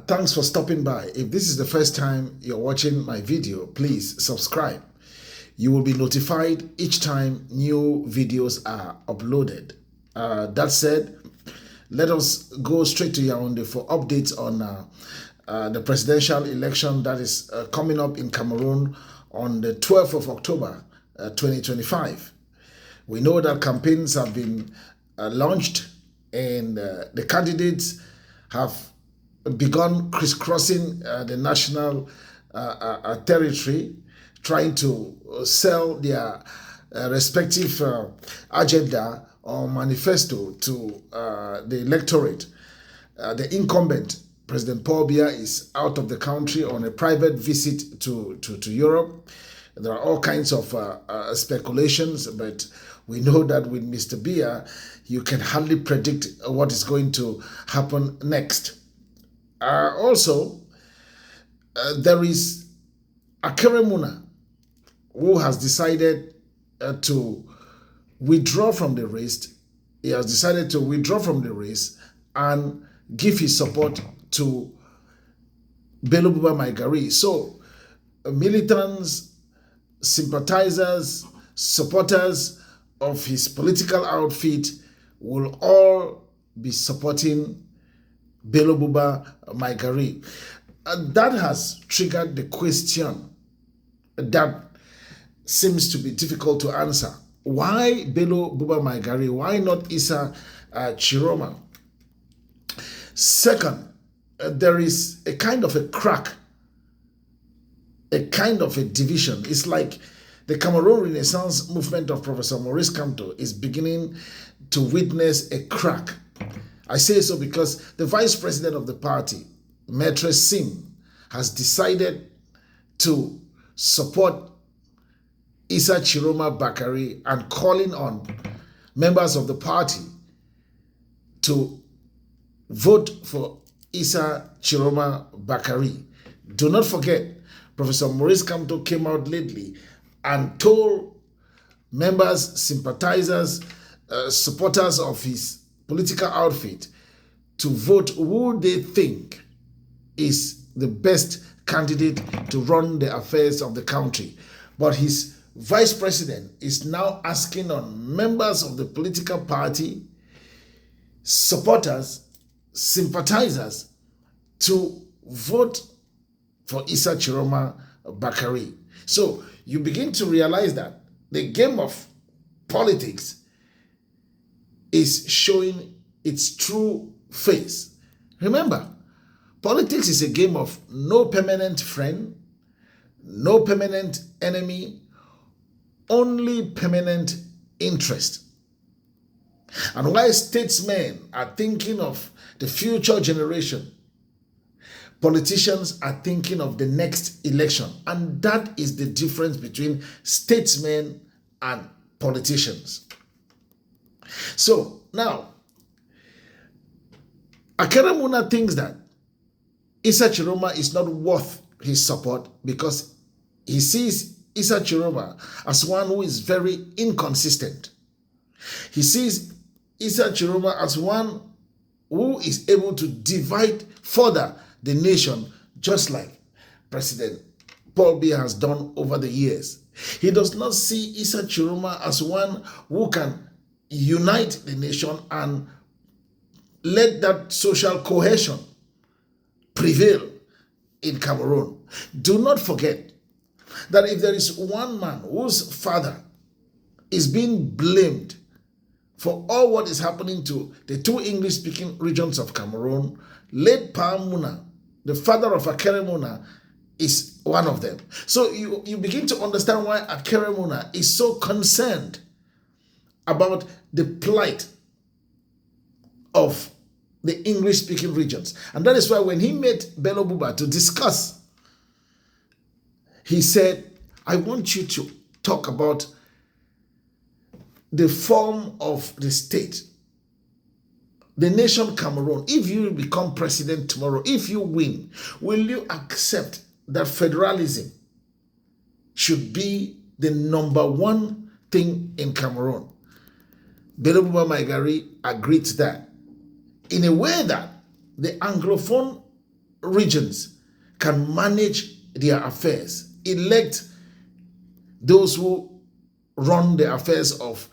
Thanks for stopping by. If this is the first time you're watching my video, please subscribe. You will be notified each time new videos are uploaded. That said, let us go straight to Yaoundé for updates on the presidential election that is coming up in Cameroon on the 12th of October 2025. We know that campaigns have been launched and the candidates have begun crisscrossing the national territory, trying to sell their respective agenda or manifesto to the electorate. The incumbent, President Paul Biya, is out of the country on a private visit to Europe. There are all kinds of speculations, but we know that with Mr. Biya, you can hardly predict what is going to happen next. Also, there is Akere Muna, who has decided to withdraw from the race. He has decided to withdraw from the race and give his support to Bello Buba Maigari. So, militants, sympathizers, supporters of his political outfit will all be supporting Bello Buba Maigari. That has triggered the question that seems to be difficult to answer. Why Bello Buba Maigari? Why not Issa Tchiroma? Second, there is a kind of a crack, a kind of a division. It's like the Cameroon Renaissance movement of Professor Maurice Kamto is beginning to witness a crack. I say so because the vice president of the party, Maitre, has decided to support Issa Tchiroma Bakari and calling on members of the party to vote for Issa Tchiroma Bakari. Do not forget, Professor Maurice Kamto came out lately and told members, sympathizers, supporters of his political outfit to vote who they think is the best candidate to run the affairs of the country. But his vice president is now asking on members of the political party, supporters, sympathizers to vote for Issa Tchiroma Bakari. So you begin to realize that the game of politics is showing its true face. Remember, politics is a game of no permanent friend, no permanent enemy, only permanent interest. And while statesmen are thinking of the future generation, politicians are thinking of the next election. And that is the difference between statesmen and politicians. So now, Akere Muna thinks that Issa Tchiroma is not worth his support because he sees Issa Tchiroma as one who is very inconsistent. He sees Issa Tchiroma as one who is able to divide further the nation, just like President Paul Biya has done over the years. He does not see Issa Tchiroma as one who can unite the nation and let that social cohesion prevail in Cameroon. Do not forget that if there is one man whose father is being blamed for all what is happening to the two English-speaking regions of Cameroon, late Pa Muna, the father of Akere Muna, is one of them. So you begin to understand why Akere Muna is so concerned about the plight of the English-speaking regions. And that is why when he met Bello Buba to discuss, he said, I want you to talk about the form of the state, the nation Cameroon. If you become president tomorrow, if you win, will you accept that federalism should be the number one thing in Cameroon? Bello Buba Maigari agreed to that in a way that the Anglophone regions can manage their affairs, elect those who run the affairs of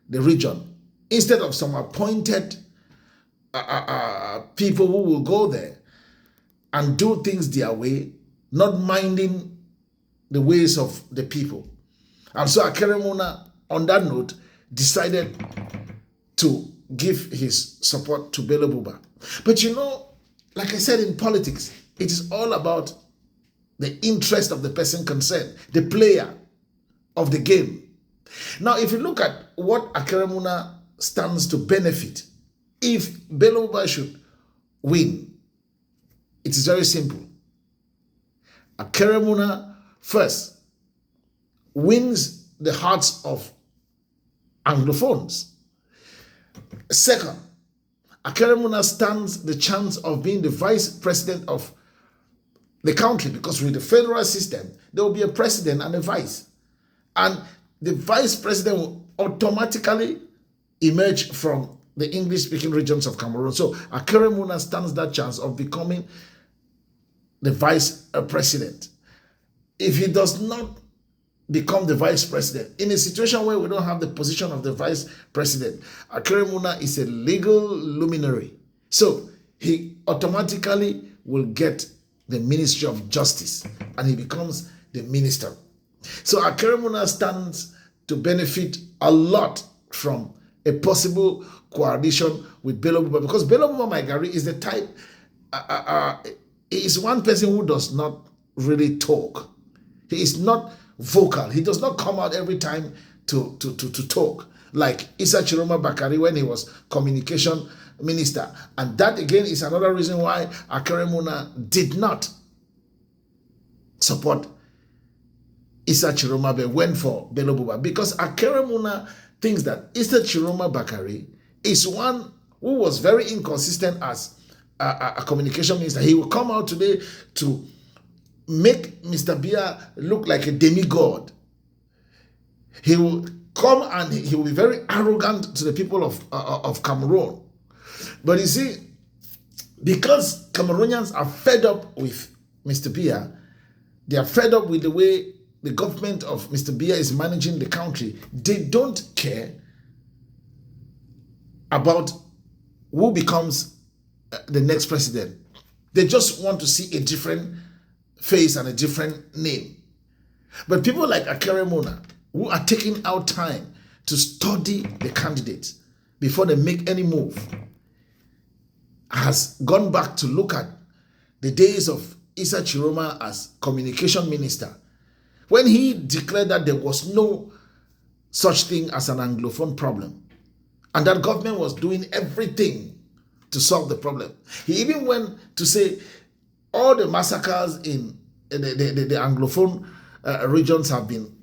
the region, instead of some appointed people who will go there and do things their way, not minding the ways of the people. And so Akere Muna, on that note, decided to give his support to Bello Buba. But you know, like I said, in politics, it is all about the interest of the person concerned, the player of the game. Now, if you look at what Akere Muna stands to benefit, if Bello Buba should win, it is very simple. Akere Muna first wins the hearts of Anglophones. Second, Akere Muna stands the chance of being the vice president of the country, because with the federal system, there will be a president and a vice. And the vice president will automatically emerge from the English-speaking regions of Cameroon. So Akere Muna stands that chance of becoming the vice president. If he does not become the vice president, in a situation where we don't have the position of the vice president, Akere Muna is a legal luminary. So he automatically will get the Ministry of Justice and he becomes the minister. So Akere Muna stands to benefit a lot from a possible coalition with Bello Buba, because Bello Buba Maigari is the type, he is one person who does not really talk. He is not vocal. He does not come out every time to talk, like Issa Tchiroma Bakari when he was communication minister. And that again is another reason why Akere Muna did not support Issa Tchiroma but went for Bello Buba, because Akere Muna thinks that Issa Tchiroma Bakari is one who was very inconsistent as a communication minister. He will come out today to make Mr. Biya look like a demigod. He will come and he will be very arrogant to the people of Cameroon. But you see, because Cameroonians are fed up with Mr. Biya, they are fed up with the way the government of Mr. Biya is managing the country. They don't care about who becomes the next president. They just want to see a different face and a different name. But people like Akere Muna, who are taking out time to study the candidates before they make any move, has gone back to look at the days of Issa Tchiroma as communication minister, when he declared that there was no such thing as an Anglophone problem, and that government was doing everything to solve the problem. He even went to say all the massacres in the Anglophone regions have been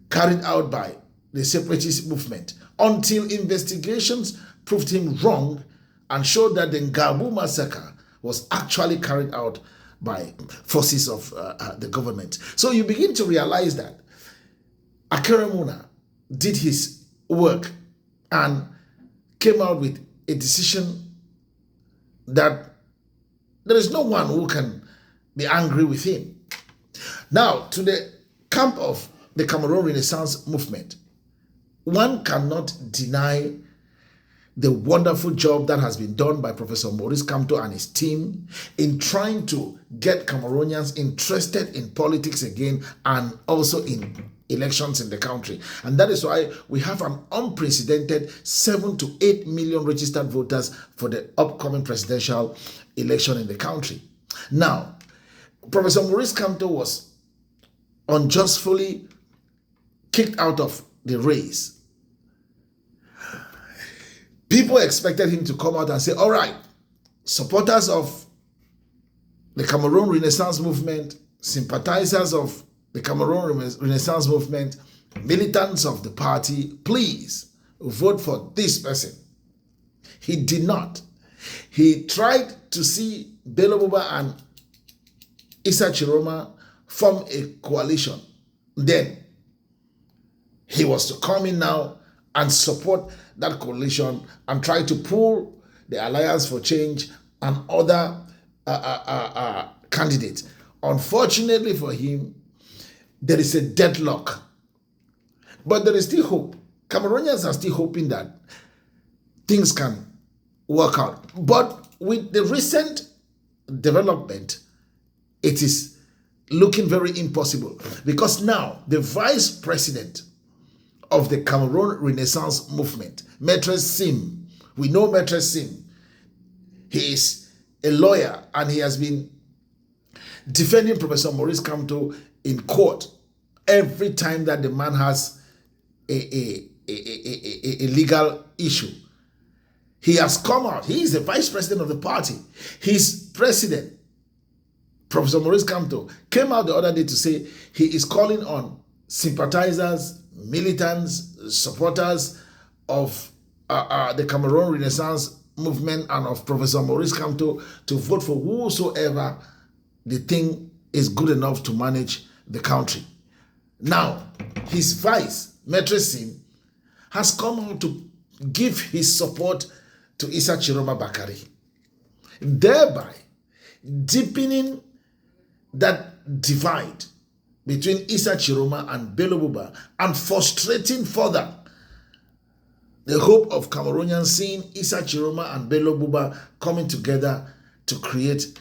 carried out by the separatist movement, until investigations proved him wrong and showed that the Ngabu massacre was actually carried out by forces of the government. So you begin to realize that Akere Muna did his work and came out with a decision that there is no one who can be angry with him. Now, to the camp of the Cameroon Renaissance movement, one cannot deny the wonderful job that has been done by Professor Maurice Kamto and his team in trying to get Cameroonians interested in politics again and also in elections in the country. And that is why we have an unprecedented 7 to 8 million registered voters for the upcoming presidential election in the country. Now, Professor Maurice Kamto was unjustly kicked out of the race. People expected him to come out and say, all right, supporters of the Cameroon Renaissance movement, sympathizers of the Cameroon Renaissance movement, militants of the party, please vote for this person. He did not. He tried to see Bello Buba and Issa Tchiroma form a coalition. Then he was to come in now and support that coalition and try to pull the Alliance for Change and other candidate. Unfortunately for him, there is a deadlock. But there is still hope. Cameroonians are still hoping that things can work out. But with the recent development, it is looking very impossible. Because now, the vice president of the Cameroon Renaissance Movement, Maitre Sim, we know Maitre Sim. He is a lawyer and he has been defending Professor Maurice Kamto in court every time that the man has a legal issue. He has come out. He is the vice president of the party. His president, Professor Maurice Kamto, came out the other day to say he is calling on sympathizers, militants, supporters of the Cameroon Renaissance Movement and of Professor Maurice Kamto to vote for whosoever they think is good enough to manage the country. Now, his vice, Maitre Sim, has come out to give his support to Issa Tchiroma Bakari, thereby deepening that divide between Issa Tchiroma and Bello Buba and frustrating further the hope of Cameroonians seeing Issa Tchiroma and Bello Buba coming together to create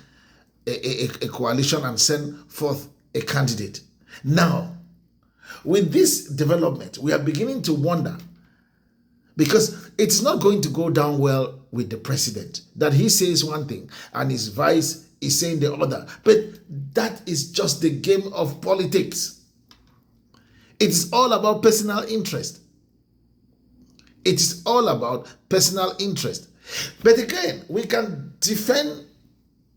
a coalition and send forth a candidate. Now, with this development, we are beginning to wonder, because it's not going to go down well with the president, that he says one thing and his vice is saying the other. But that is just the game of politics. It's all about personal interest. It is all about personal interest. But again, we can defend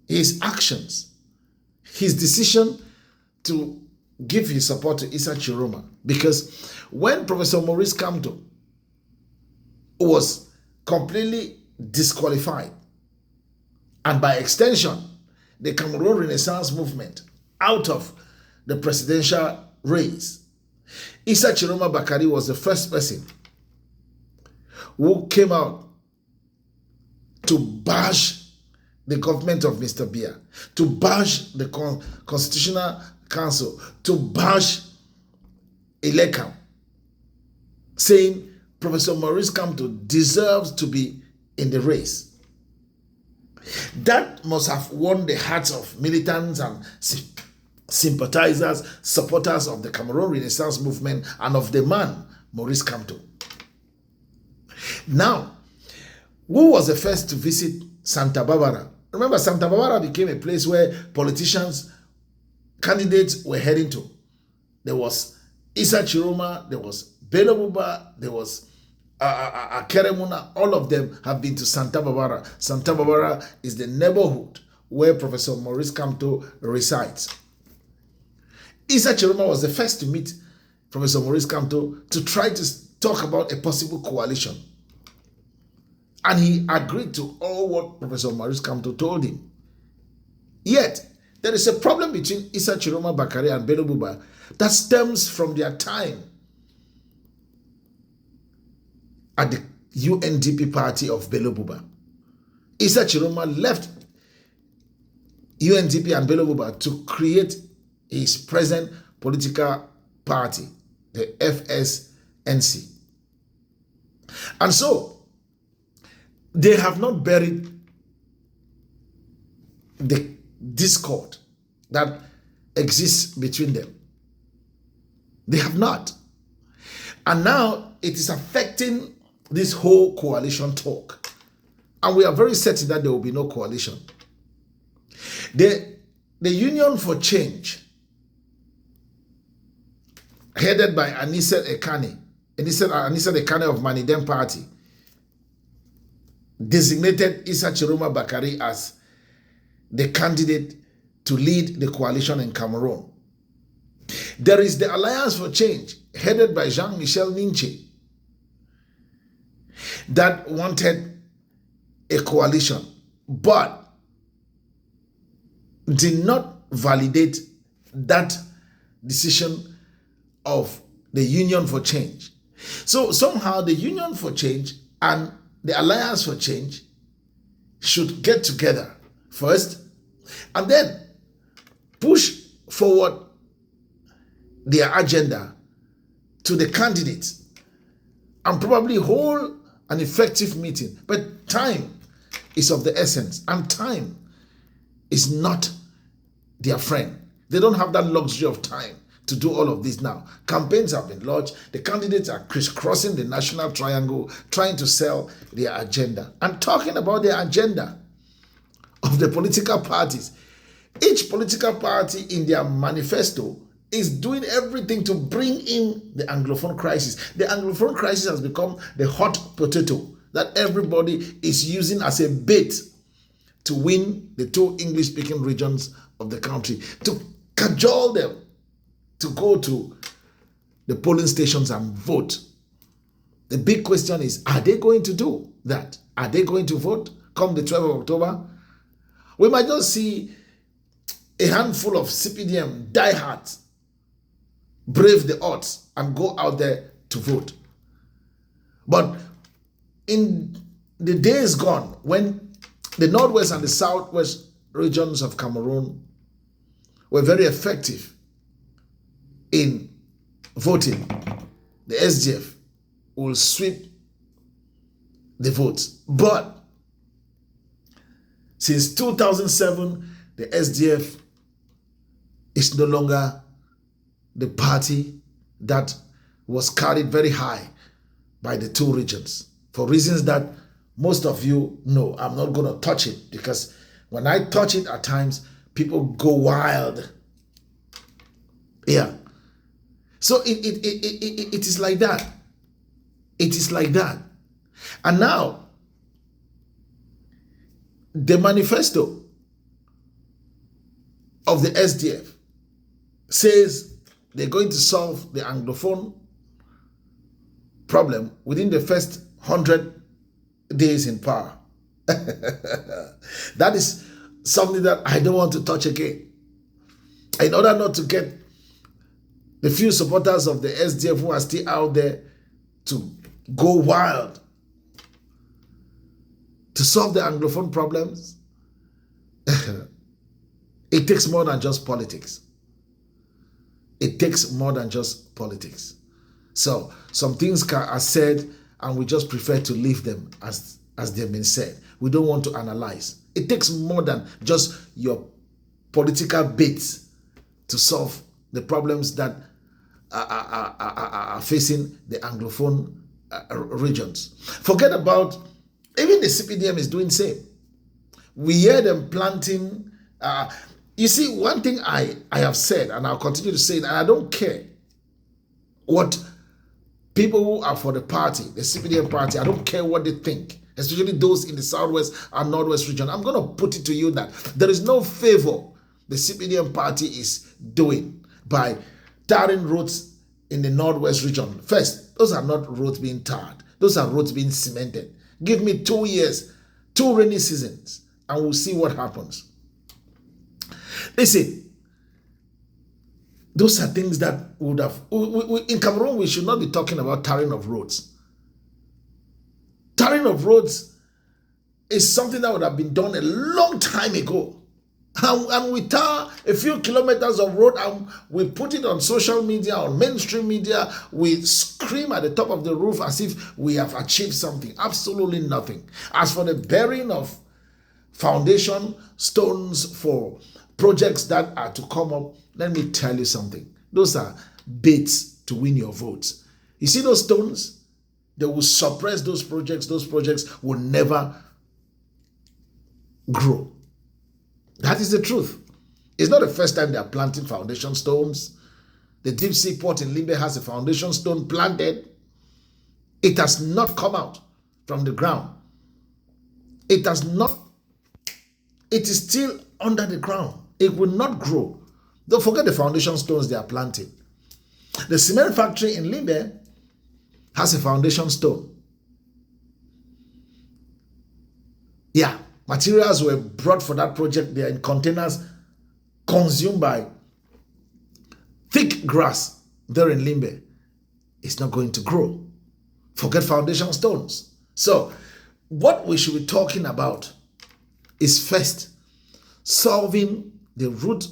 his actions, his decision to give his support to Issa Tchiroma, because when Professor Maurice Kamto was completely disqualified, and by extension, the Cameroon Renaissance Movement out of the presidential race, Issa Tchiroma Bakari was the first person who came out to bash the government of Mr. Biya, to bash the Constitutional Council, to bash Elekam, saying Professor Maurice Kamto deserves to be in the race. That must have won the hearts of militants and sympathizers, supporters of the Cameroon Renaissance Movement and of the man, Maurice Kamto. Now, who was the first to visit Santa Barbara? Remember, Santa Barbara became a place where politicians, candidates were heading to. There was Issa Tchiroma, there was Bello Buba, there was Akere Muna. All of them have been to Santa Barbara. Santa Barbara is the neighborhood where Professor Maurice Kamto resides. Issa Tchiroma was the first to meet Professor Maurice Kamto to try to talk about a possible coalition. And he agreed to all what Professor Maurice Kamto told him. Yet, there is a problem between Issa Tchiroma Bakari and Bello Buba that stems from their time at the UNDP party of Bello Buba. Issa Tchiroma left UNDP and Bello Buba to create his present political party, the FSNC. And so, they have not buried the discord that exists between them. They have not. And now it is affecting this whole coalition talk. And we are very certain that there will be no coalition. The Union for Change, headed by Anissa Ekane of Manidem Party, designated Issa Tchiroma Bakari as the candidate to lead the coalition in Cameroon. There is the Alliance for Change, headed by Jean-Michel Ninche, that wanted a coalition, but did not validate that decision of the Union for Change. So somehow the Union for Change and the Alliance for Change should get together first, and then push forward their agenda to the candidates and probably hold an effective meeting. But time is of the essence, and time is not their friend. They don't have that luxury of time to do all of this now. Campaigns have been launched. The candidates are crisscrossing the national triangle, trying to sell their agenda and talking about their agenda of the political parties. Each political party in their manifesto is doing everything to bring in the Anglophone crisis. The Anglophone crisis has become the hot potato that everybody is using as a bait to win the two English-speaking regions of the country, to cajole them to go to the polling stations and vote. The big question is, are they going to do that? Are they going to vote come the 12th of October? We might just see a handful of CPDM diehards brave the odds and go out there to vote. But in the days gone, when the Northwest and the Southwest regions of Cameroon were very effective in voting, the SDF will sweep the votes. But since 2007, the SDF is no longer the party that was carried very high by the two regions. For reasons that most of you know, I'm not going to touch it, because when I touch it at times, people go wild. Yeah. So it is like that. It is like that. And now, the manifesto of the SDF says they're going to solve the Anglophone problem within the first 100 days in power. That is something that I don't want to touch again. In order not to get the few supporters of the SDF who are still out there to go wild to solve the Anglophone problems, it takes more than just politics. It takes more than just politics. So some things are said and we just prefer to leave them as they've been said. We don't want to analyze. It takes more than just your political bits to solve the problems that are facing the Anglophone regions. Forget about, even the CPDM is doing the same. We hear them planting. You see, one thing I have said, and I'll continue to say it, and I don't care what people who are for the party, the CPDM party, I don't care what they think, especially those in the Southwest and Northwest region. I'm going to put it to you that there is no favor the CPDM party is doing by tarring roads in the Northwest region. First, those are not roads being tarred. Those are roads being cemented. Give me 2 years, 2 rainy seasons, and we'll see what happens. Listen, those are things that would have... in Cameroon, we should not be talking about tarring of roads. Tarring of roads is something that would have been done a long time ago. And we tar a few kilometers of road and we put it on social media, on mainstream media. We scream at the top of the roof as if we have achieved something. Absolutely nothing. As for the burying of foundation stones for projects that are to come up, let me tell you something. Those are baits to win your votes. You see those stones? They will suppress those projects. Those projects will never grow. That is the truth. It's not the first time they are planting foundation stones. The deep sea port in Limbe has a foundation stone planted. It has not come out from the ground. It has not. It is still under the ground. It will not grow. Don't forget the foundation stones they are planting. The cement factory in Limbe has a foundation stone. Yeah. Materials were brought for that project. They are in containers consumed by thick grass there in Limbe. It's not going to grow. Forget foundation stones. So, what we should be talking about is first solving the root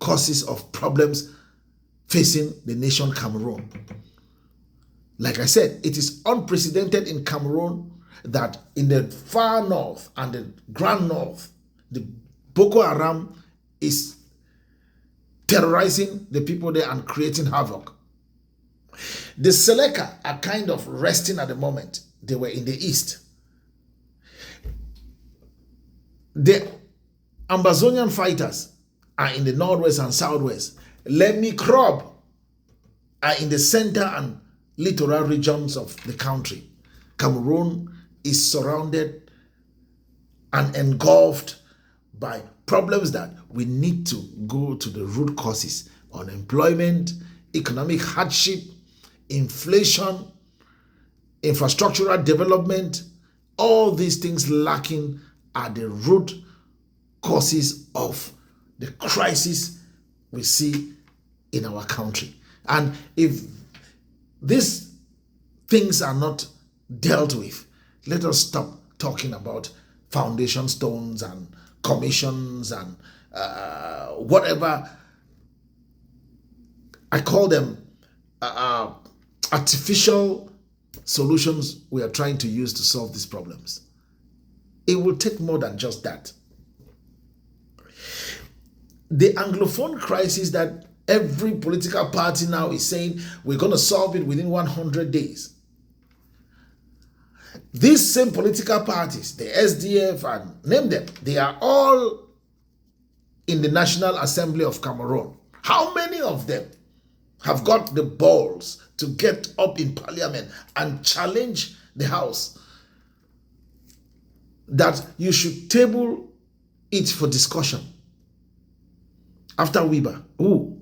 causes of problems facing the nation Cameroon. Like I said, it is unprecedented in Cameroon that in the far north and the grand north, the Boko Haram is terrorizing the people there and creating havoc. The Seleka are kind of resting at the moment. They were in the east. The Amazonian fighters are in the northwest and southwest. Lemmy Crop are in the center and littoral regions of the country. Cameroon is surrounded and engulfed by problems that we need to go to the root causes: unemployment, economic hardship, inflation, infrastructural development. All these things lacking are the root causes of the crisis we see in our country. And if these things are not dealt with, let us stop talking about foundation stones and commissions and whatever I call them, artificial solutions we are trying to use to solve these problems. It will take more than just that. The Anglophone crisis that every political party now is saying we're going to solve it within 100 days. These same political parties, the SDF and name them, they are all in the National Assembly of Cameroon. How many of them have got the balls to get up in parliament and challenge the House that you should table it for discussion after Wiba? Who?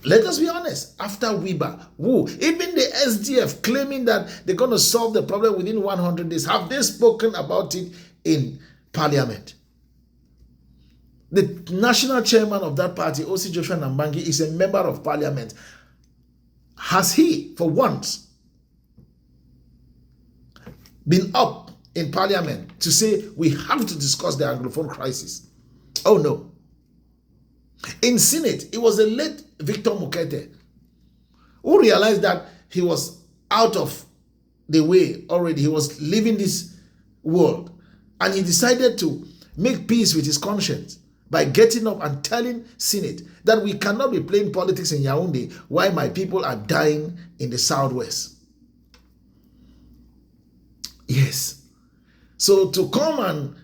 Let us be honest. After Wiba, who? Even the SDF claiming that they're going to solve the problem within 100 days. Have they spoken about it in parliament? The national chairman of that party, O.C. Joshua Nambangi, is a member of parliament. Has he, for once, been up in parliament to say we have to discuss the Anglophone crisis? Oh no. In Senate, it was the late Victor Mukete who realized that he was out of the way already. He was leaving this world. And he decided to make peace with his conscience by getting up and telling Senate that we cannot be playing politics in Yaoundé while my people are dying in the southwest. Yes. So to come and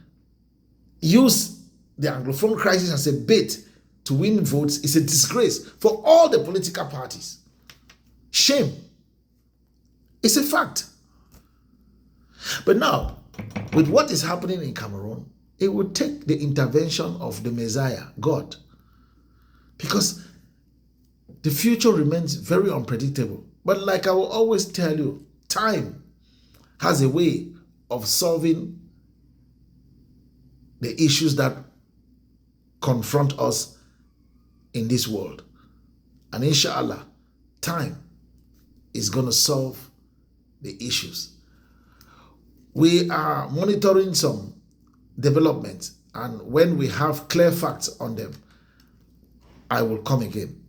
use the Anglophone crisis as a bait to win votes is a disgrace for all the political parties. Shame. It's a fact. But now, with what is happening in Cameroon, it will take the intervention of the Messiah, God, because the future remains very unpredictable. But like I will always tell you, time has a way of solving the issues that confront us in this world. And inshallah, time is going to solve the issues. We are monitoring some developments, and when we have clear facts on them, I will come again.